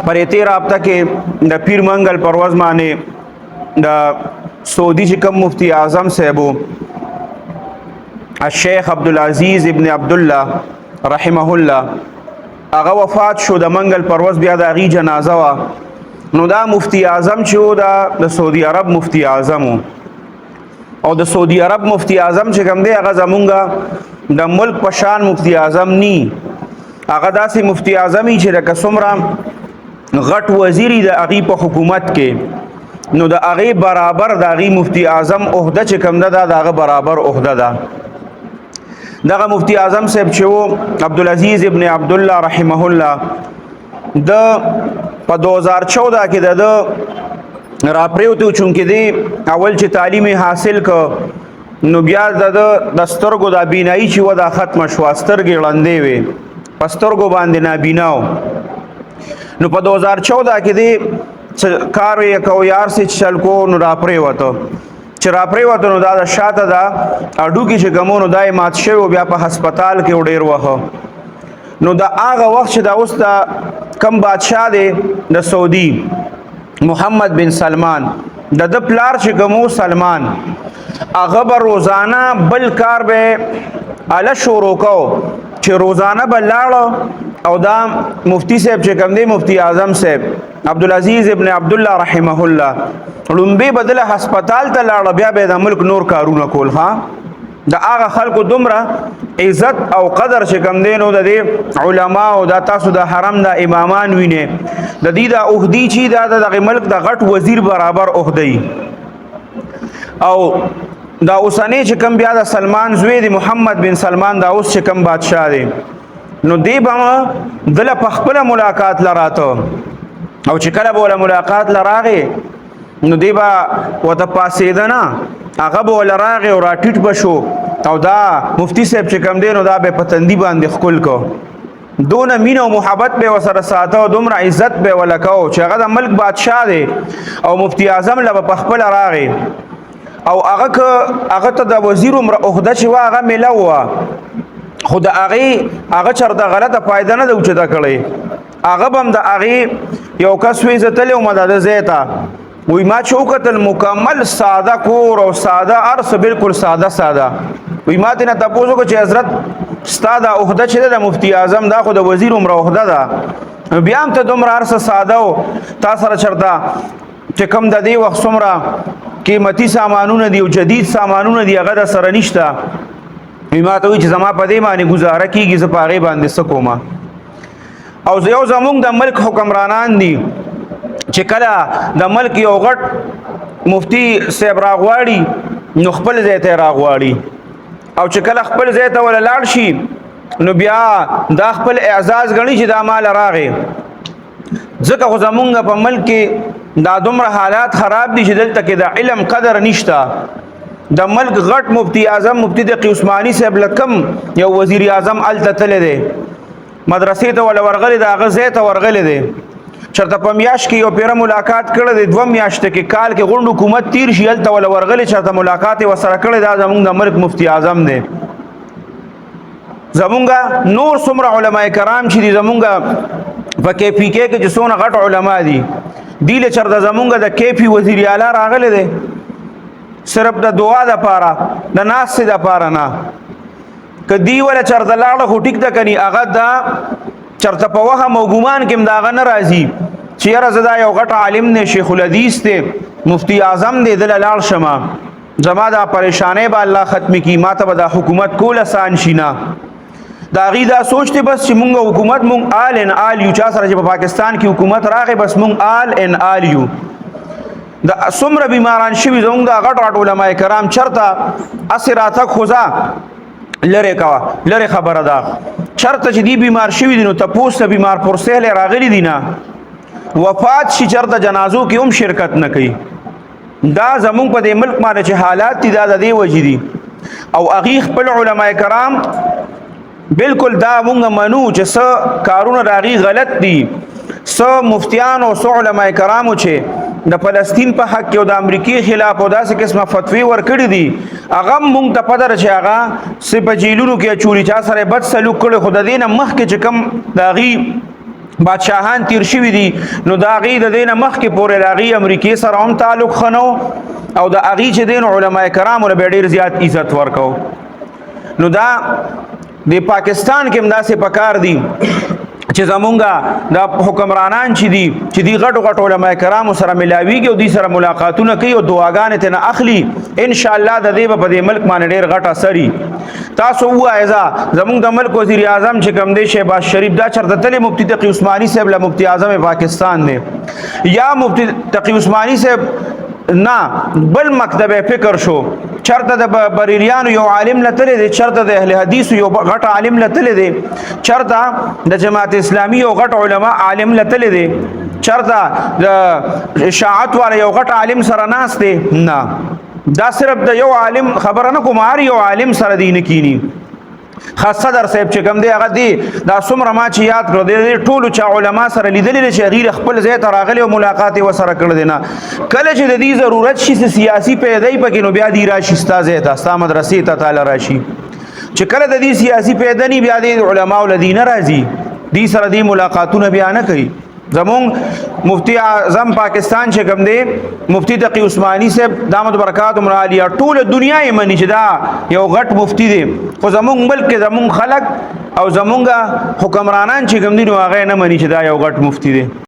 پر تی رابطه کې د پیر منګل پروز باندې د سعودي چې کوم مفتی اعظم صاحبو الشیخ عبدالعزیز ابن عبدالله رحمه الله هغه وفات شو د منګل پروز بیا د هغې جنازه وه نو دا مفتی اعظم چې و دا د سعودي عرب مفتی اعظم و او د سعودي عرب مفتی اعظم چې کوم دی هغه زمونږ د ملک په شان مفتی اعظم نی هغه داسې مفتی اعظم چې لکه څومره غټ وزیری د هغې په حکومت کې نو د هغې برابر د هغې مفتی اعظم عهده چې کوم ده د هغه برابر عهده ده دغه مفتی اعظم صاحب چې و عبدالعزیز ابن عبدالله رحمه الله د په 2014 کې د راپریوتو چونکې دی اول چې تعلیم حاصل که نو بیا د سترګو دا بینایی چې و دا ختمه شوه سترګې ړندې وې په سترګو باندې نابینا و نو په 2014 کې دی کار یې کو یار سې چل کو نو راپریوته چې راپریوته نو دا د شاته دا اډوکي چې کومو نو دا یې مات شوی و بیا په هسپتال کې ډېر وخه نو د هغه وخت چې دا اوس د کم بادشاه دی د سعودي محمد بن سلمان د پلار چې کومو سلمان هغه به روزانه بل کار به اله شروع کو چې روزانه به لاړه او دا مفتی صاحب چې کوم دی مفتی اعظم صاحب عبدالعزیز ابن عبدالله رحمه الله لومبي بدله هسپتال ته لاړه بیا به د ملک نور کارونه کول ها د هغه خلکو دومره عزت او قدر چې کوم دی نو د دې علما او د تاسو د حرم د امامان وینې د دې د عهدي چې د دغه ملک د غټ وزیر برابر عهدی او دا اوسنی چې کوم بیا د سلمان زوی دی محمد بن سلمان دا اوس چې کوم بادشاه دی نو دی به دله په خپله ملاقات لراته او چې کله به وله ملاقات لراغې نو دی به ورته پاسېده نه هغه به وله راغې او راټیټ به شو او دا مفتی صاحب چې کوم دی نو دا به په تندي باندې ښکل کو دونه مینه او محبت به ورسره ساته او دومره عزت به وله کو چې هغه د ملک بادشاه دی او مفتی اعظم له به په خپله راغې او هغه ته د وزیر عمره عهده چې وه هغه میله وه خو د هغه چرته غلطه فایده نه ده اوچته کړی هغه به هم د هغې یو کس ویزتلی ومه د ده ځای ته وی ما چې وکتل مکمل ساده کور او ساده ارس بالکل ساده وی ما تېنه تپوس وکړه چې حضرت ستا دا عهده چې ده د مفتی اعظم دا خو د وزیر عمره عهده ده بیا هم ته دومره هر څه ساده و تا سره چرته چې کوم د دې وخت څومره قیمتي سامانونه دي او جدید سامانونه دي هغه در سره نشته وی ما ته وایي چې زما په دې باندې ګزاره کېږي زه په هغې باندې څه کومه او یو زمونږ د ملک حکمرانان دي چې کله د ملک یو غټ مفتی صاحب راغواړي نو خپل ځای ته راغواړي او چې کله خپل ځای ته وله لاړ شي نو بیا دا خپل اعزاز ګڼي چې دا مال راغی ځکه خو زمونږ په ملک کې دا دومره حالات خراب دي چې دلته کې د علم قدر نشته د ملک غټ مفتی اعظم مفتی تقی عثماني صاحب لکم یو وزیر اعظم هلته تللی دی مدرسې ته وله ورغلی د هغه ځای ته ورغلی دی چرته په میاشت کې یو پیره ملاقات کړی دی 2 میاشتې کې کال کې غونډ حکومت تیر شي هلته وله ورغلی چرته ملاقات یې ورسره کړی دا زمونږ د ملک مفتی اعظم دی زمونږ نور څومره علما کرام چې دي زمونږ په KPK کې چې څونه غټ علما دي دی له چرته زمونږ د KP وزیر اعلی راغلی دی صرف د دعا دپاره د ناستې دپاره نه که دی وله چرته لاړه خو ټیک ده کني هغه دا چرته په وهم او ګمان کې هم د هغه نه راځي چې یاره زه دا یو غټ عالم دی شیخ الحدیث دی مفتی اعظم دی دله لاړ شمه زما دا پریشانۍ به الله ختمې کړي ما ته به دا حکومت کول اسان شي نه د هغې دا سوچ دی بس چې مونږ حکومت مونږ آل ان آل یو چا سره چې په پاکستان کې حکومت راغی بس مونږ آل ان آل یو د څومره بیماران شوي زمونږ دا غټ غټ علما کرام چرته هسې راتګ خو ځه لرې کوه لرې خبره ده چرته چې دی بیمار شوي دي نو تپوس ته بیمار پرسهلی راغلي دي نه وفات شي چرته جنازو کې هم شرکت نه کوي دا زمونږ په دې ملک باندې چې حالات دي دا د دې وجې دي او هغې خپل علما کرام بالکل دا مونږ منو چې څه کارونه د هغې غلط دي څه مفتیان او څه علما کرامو چې د فلسطین په حق کې او د امریکې خلاف او داسې قسمه فتوی ورکړي دي هغه هم مونږ ته پته ده چې هغه څه په جیلونو کې اچولي چا سره بد سلوک کړی خو د دې نه مخکې چې کوم د هغې بادشاهان تیر شوي دي نو د هغې د دې نه مخکې پورې د هغې امریکې سره هم تعلق ښه نه او د هغې چې دی نو علما کرامو له بیا ډېر زیات عزت ورکو. نو دا د پاکستان کې هم داسې پکار دي چې زمونږ د حکمرانان چې دی غټو غټو علما کرامو سره ملاویږي او دوی سره ملاقاتونه کوي او دعاګانې ترنه اخلي. انشاءالله د دې به په دې ملک باندې ډېر غټ اثر وي. تاسو ووایئ زمونږ د ملک وزیر اعظم چې کوم دی شهباز شریف دا چېرته تللی مفتی تقی عثماني صاحب له مفتی اعظم پاکستان دی یا مفتی تقی عثماني صاحب نه بل مکتب فکر شو چرته د بریلیانو یو عالم لتلی دی چرته د اهل حدیث یو غټ عالم لتلی دی چرته د جماعت اسلامی یو غټ علما عالم لتلی دی چرته د اشاعت والا یو غټ عالم سره ناست دی. نه دا صرف د یو عالم خبره نه کوم هر یو عالم سره دی نه کینی. خاص صدر صاحب چې کوم دی هغه دی دا څومره ما چې یاد کړو د ټولو چا علما سره لیدلی دی چې هغې خپل ځای ته راغلی او ملاقات یې ورسره کړی دی. نه کله چې د دې ضرورت شي سیاسي پیدا یې پکې نو بیا دی راشي ستا ځای ته ستا مدرسې ته تعالی راشي. چې کله د دې سیاسي پیدا نه بیا د علماو له دې نه راځي دې سره دې ملاقاتونه بیا نه کوي. زمون مفتی اعظم پاکستان چې کوم دی مفتی تقی عثماني صاحب دامت برکاتهم عالیه ټول دنیا یې مني چې دا یو غټ مفتی دی خو زمون ملک کې زمون خلک او زمونږ حکمرانان چې کوم دي نو هغه نه مني چې دا یو غټ مفتی دی.